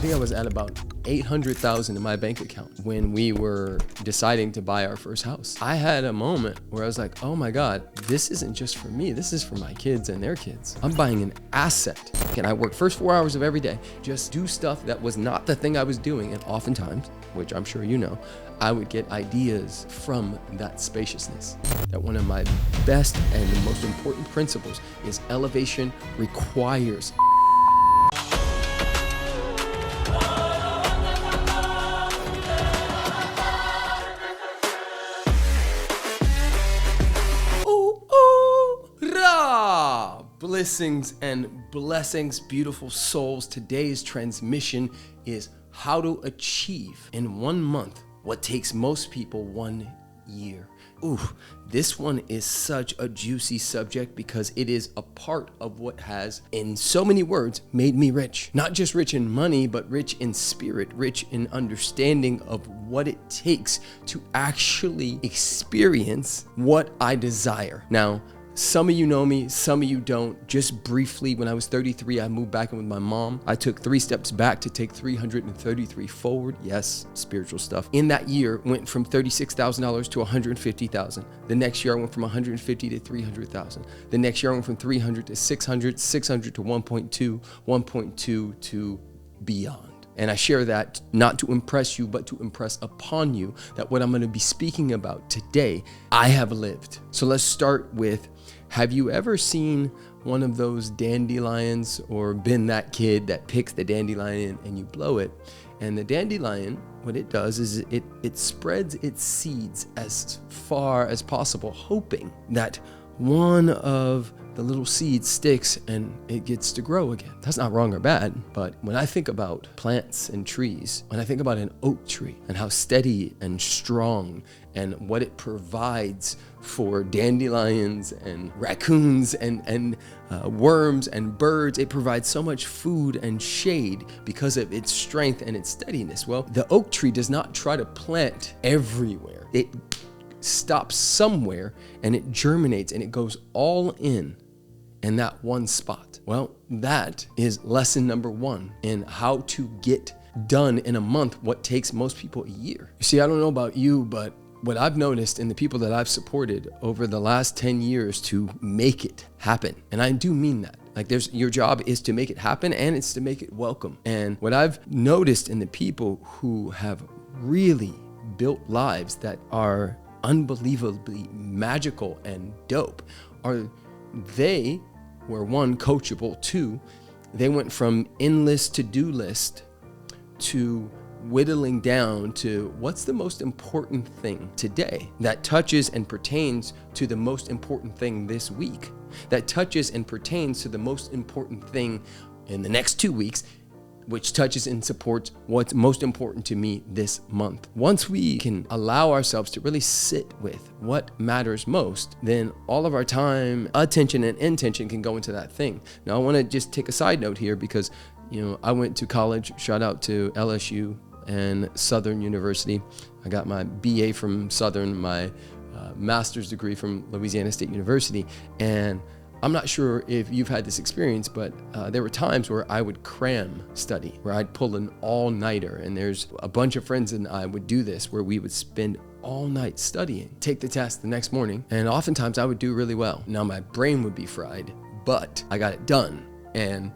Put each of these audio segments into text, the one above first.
think I was at about 800,000 in my bank account when we were deciding to buy our first house. I had a moment where I was like, oh my God, this isn't just for me. This is for my kids and their kids. I'm buying an asset. And I work first 4 hours of every day, just do stuff that was not the thing I was doing. And oftentimes, which I'm sure you know, I would get ideas from that spaciousness. That one of my best and the most important principles is elevation requires. Blessings and blessings, beautiful souls. Today's transmission is how to achieve in 1 month what takes most people 1 year. Ooh, this one is such a juicy subject because it is a part of what has, in so many words, made me rich. Not just rich in money, but rich in spirit, rich in understanding of what it takes to actually experience what I desire. Now, some of you know me, some of you don't. Just briefly, when I was 33, I moved back in with my mom. I took 3 steps back to take 333 forward. Yes, spiritual stuff. In that year, went from $36,000 to $150,000. The next year, I went from $150,000 to $300,000. The next year, I went from $300,000 to $600,000, $600,000 to $1.2, $1.2 to beyond. And I share that not to impress you, but to impress upon you that what I'm going to be speaking about today, I have lived. So let's start with, have you ever seen one of those dandelions or been that kid that picks the dandelion and you blow it? And the dandelion, what it does is it spreads its seeds as far as possible, hoping that one of the little seed sticks and it gets to grow again. That's not wrong or bad, but when I think about plants and trees, when I think about an oak tree and how steady and strong and what it provides for dandelions and raccoons and worms and birds, it provides so much food and shade because of its strength and its steadiness. Well, the oak tree does not try to plant everywhere. It stops somewhere and it germinates and it goes all in that one spot. Well, that is lesson number 1 in how to get done in a month what takes most people a year. You see, I don't know about you, but what I've noticed in the people that I've supported over the last 10 years to make it happen, and I do mean that. Like your job is to make it happen and it's to make it welcome. And what I've noticed in the people who have really built lives that are unbelievably magical and dope are they were 1, coachable, 2, they went from endless to-do list to whittling down to what's the most important thing today that touches and pertains to the most important thing this week, that touches and pertains to the most important thing in the next 2 weeks, which touches and supports what's most important to me this month. Once we can allow ourselves to really sit with what matters most, then all of our time, attention, and intention can go into that thing. Now, I want to just take a side note here because, I went to college, shout out to LSU and Southern University. I got my BA from Southern, my master's degree from Louisiana State University, and I'm not sure if you've had this experience, but there were times where I would cram study, where I'd pull an all-nighter, and there's a bunch of friends and I would do this, where we would spend all night studying, take the test the next morning, and oftentimes I would do really well. Now my brain would be fried, but I got it done. And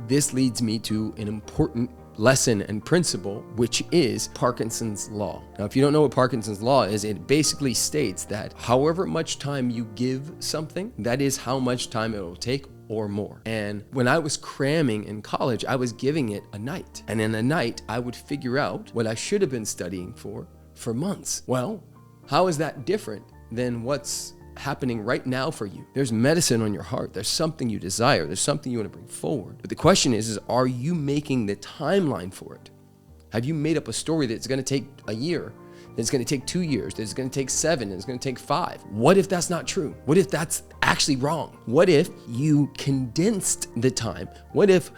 this leads me to an important lesson and principle, which is Parkinson's law. Now, if you don't know what Parkinson's law is, it basically states that however much time you give something, that is how much time it will take or more. And when I was cramming in college, I was giving it a night. And in a night, I would figure out what I should have been studying for months. Well, how is that different than what's happening right now for you? There's medicine on your heart. There's something you desire. There's something you want to bring forward. But the question is are you making the timeline for it? Have you made up a story that's going to take a year, that's going to take 2 years, that's going to take 7, and it's going to take 5? What if that's not true? What if that's actually wrong? What if you condensed the time? What if,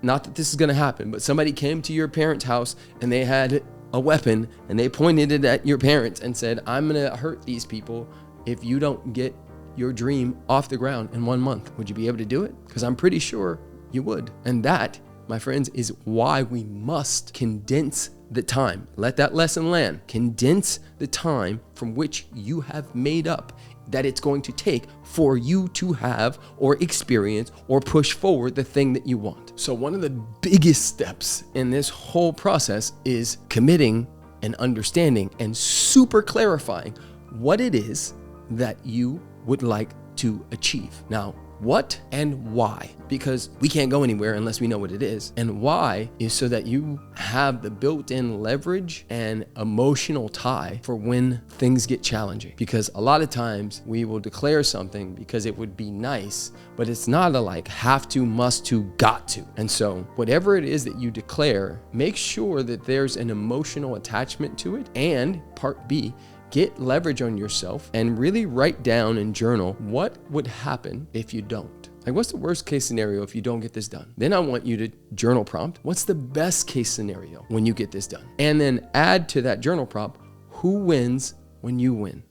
not that this is going to happen, but somebody came to your parents' house and they had a weapon and they pointed it at your parents and said, I'm going to hurt these people if you don't get your dream off the ground in 1 month? Would you be able to do it? Because I'm pretty sure you would. And that my friends, is why we must condense the time. Let that lesson land. Condense the time from which you have made up that it's going to take for you to have or experience or push forward the thing that you want. So one of the biggest steps in this whole process is committing and understanding and super clarifying what it is that you would like to achieve. Now, what and why? Because we can't go anywhere unless we know what it is. And why is so that you have the built-in leverage and emotional tie for when things get challenging. Because a lot of times we will declare something because it would be nice, but it's not a like have to, must to, got to. And so whatever it is that you declare, make sure that there's an emotional attachment to it. And part B, get leverage on yourself and really write down and journal what would happen if you don't. Like, what's the worst case scenario if you don't get this done? Then I want you to journal prompt, what's the best case scenario when you get this done? And then add to that journal prompt, who wins when you win?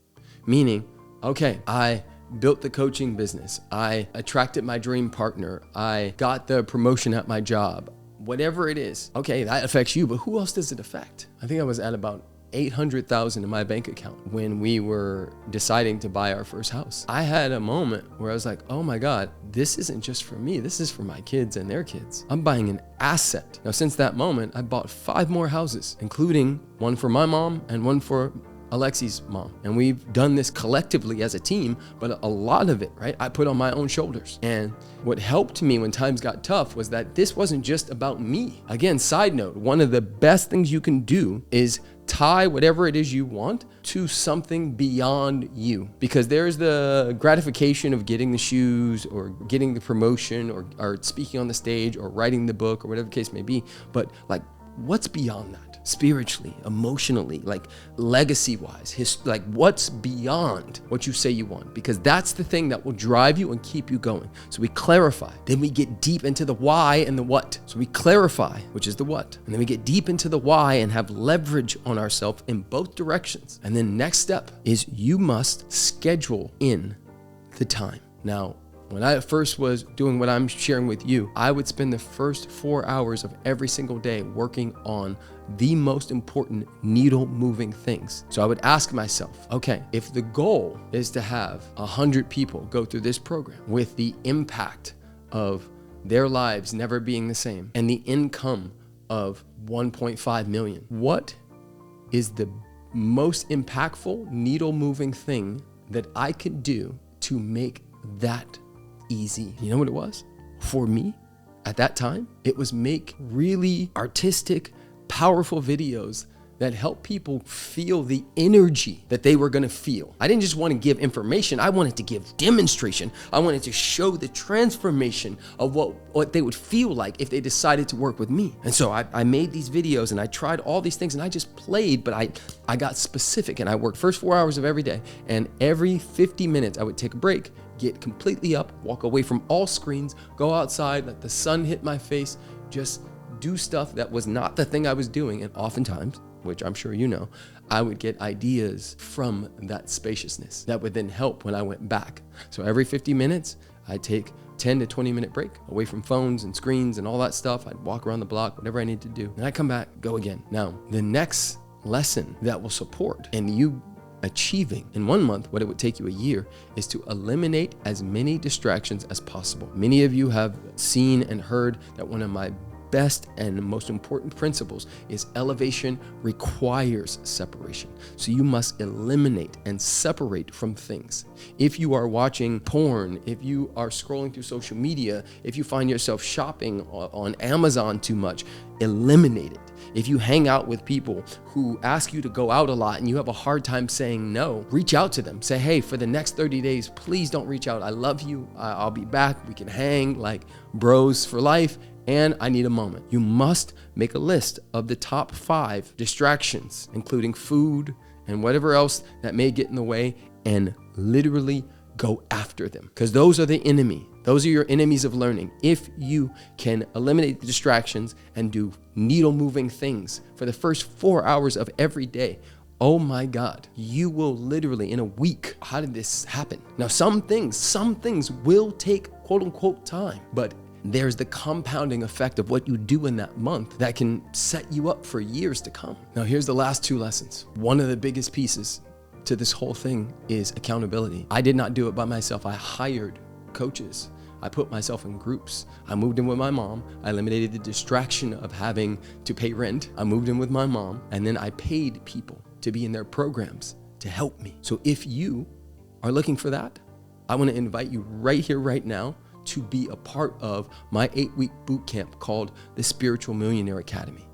Meaning, okay, I built the coaching business. I attracted my dream partner. I got the promotion at my job. Whatever it is. Okay, that affects you, but who else does it affect? I think I was at about 800,000 in my bank account when we were deciding to buy our first house. I had a moment where I was like, oh my God, this isn't just for me. This is for my kids and their kids. I'm buying an asset. Now, since that moment, I bought 5 more houses, including one for my mom and one for Alexi's mom. And we've done this collectively as a team, but a lot of it, right, I put on my own shoulders. And what helped me when times got tough was that this wasn't just about me. Again, side note, one of the best things you can do is tie whatever it is you want to something beyond you, because there's the gratification of getting the shoes or getting the promotion or speaking on the stage or writing the book or whatever the case may be. But like, what's beyond that? Spiritually, emotionally, like legacy-wise, like what's beyond what you say you want? Because that's the thing that will drive you and keep you going. So we clarify. Then we get deep into the why and the what. So we clarify, which is the what. And then we get deep into the why and have leverage on ourselves in both directions. And then next step is you must schedule in the time. Now, when I first was doing what I'm sharing with you, I would spend the first 4 hours of every single day working on the most important needle moving things. So I would ask myself, okay, if the goal is to have 100 people go through this program with the impact of their lives never being the same and the income of 1.5 million, what is the most impactful needle moving thing that I could do to make that easy? You know what it was? For me, at that time, it was make really artistic, powerful videos that help people feel the energy that they were gonna feel. I didn't just want to give information, I wanted to give demonstration. I wanted to show the transformation of what they would feel like if they decided to work with me. And so I made these videos and I tried all these things and I just played, but I got specific and I worked first 4 hours of every day, and every 50 minutes I would take a break, get completely up, walk away from all screens, go outside, let the sun hit my face, just do stuff that was not the thing I was doing. And oftentimes, which I'm sure you know, I would get ideas from that spaciousness that would then help when I went back. So every 50 minutes, I'd take 10 to 20 minute break away from phones and screens and all that stuff. I'd walk around the block, whatever I need to do. And I come back, go again. Now, the next lesson that will support and you achieving in 1 month what it would take you a year is to eliminate as many distractions as possible. Many of you have seen and heard that one of my best and most important principles is elevation requires separation. So you must eliminate and separate from things. If you are watching porn, if you are scrolling through social media, if you find yourself shopping on Amazon too much, eliminate it. If you hang out with people who ask you to go out a lot and you have a hard time saying no, reach out to them. Say, hey, for the next 30 days, please don't reach out. I love you. I'll be back. We can hang like bros for life. And I need a moment. You must make a list of the top 5 distractions, including food and whatever else that may get in the way, and literally go after them, because those are the enemy. Those are your enemies of learning. If you can eliminate the distractions and do needle moving things for the first 4 hours of every day, oh my God, you will literally in a week. How did this happen? Now, some things will take quote unquote time, but there's the compounding effect of what you do in that month that can set you up for years to come. Now, here's the last 2 lessons. One of the biggest pieces to this whole thing is accountability. I did not do it by myself. I hired coaches. I put myself in groups. I moved in with my mom. I eliminated the distraction of having to pay rent. I moved in with my mom, and then I paid people to be in their programs to help me. So if you are looking for that, I want to invite you right here, right now, to be a part of my 8-week boot camp called the Spiritual Millionaire Academy.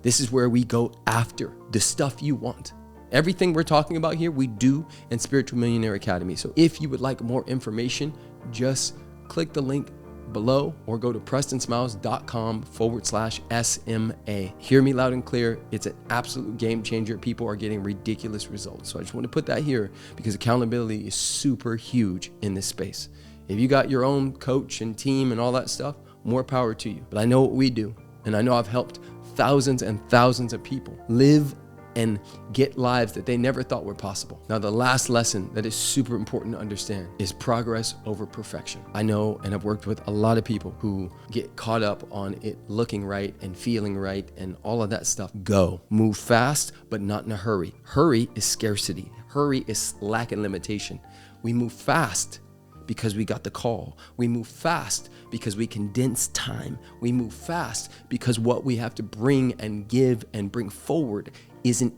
This is where we go after the stuff you want. Everything we're talking about here, we do in Spiritual Millionaire Academy. So if you would like more information, just click the link below or go to prestonsmiles.com/SMA. Hear me loud and clear. It's an absolute game changer. People are getting ridiculous results. So I just want to put that here because accountability is super huge in this space. If you got your own coach and team and all that stuff, more power to you. But I know what we do, and I know I've helped thousands and thousands of people live and get lives that they never thought were possible. Now, the last lesson that is super important to understand is progress over perfection. I know, and I've worked with a lot of people who get caught up on it looking right and feeling right and all of that stuff. Go, move fast, but not in a hurry. Hurry is scarcity. Hurry is lack and limitation. We move fast because we got the call. We move fast because we condense time. We move fast because what we have to bring and give and bring forward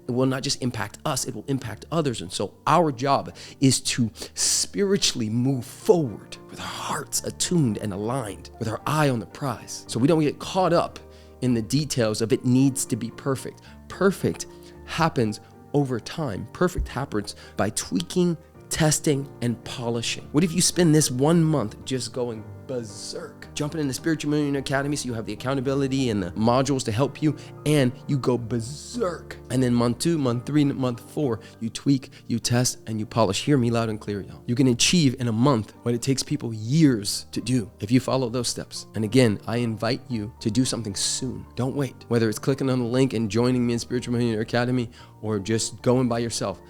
will not just impact us, it will impact others. And so our job is to spiritually move forward with our hearts attuned and aligned, with our eye on the prize. So we don't get caught up in the details of it needs to be perfect. Perfect happens over time. Perfect happens by tweaking, testing, and polishing. What if you spend this 1 month just going berserk, jumping in the Spiritual Millionaire Academy so you have the accountability and the modules to help you, and you go berserk. And then month 2, month 3, month 4, you tweak, you test, and you polish. Hear me loud and clear, y'all. You can achieve in a month what it takes people years to do if you follow those steps. And again, I invite you to do something soon. Don't wait. Whether it's clicking on the link and joining me in Spiritual Millionaire Academy or just going by yourself,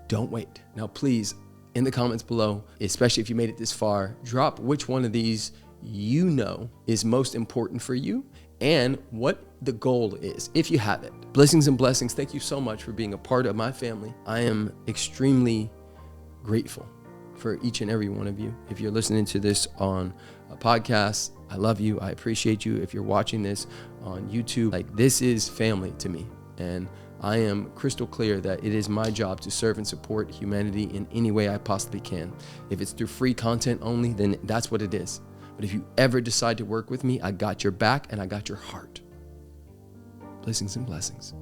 don't wait. Now, please, in the comments below, especially if you made it this far, drop which one of these you know is most important for you and what the goal is, if you have it. Blessings and blessings. Thank you so much for being a part of my family. I am extremely grateful for each and every one of you. If you're listening to this on a podcast, I love you. I appreciate you. If you're watching this on YouTube, this is family to me. And I am crystal clear that it is my job to serve and support humanity in any way I possibly can. If it's through free content only, then that's what it is. But if you ever decide to work with me, I got your back and I got your heart. Blessings and blessings.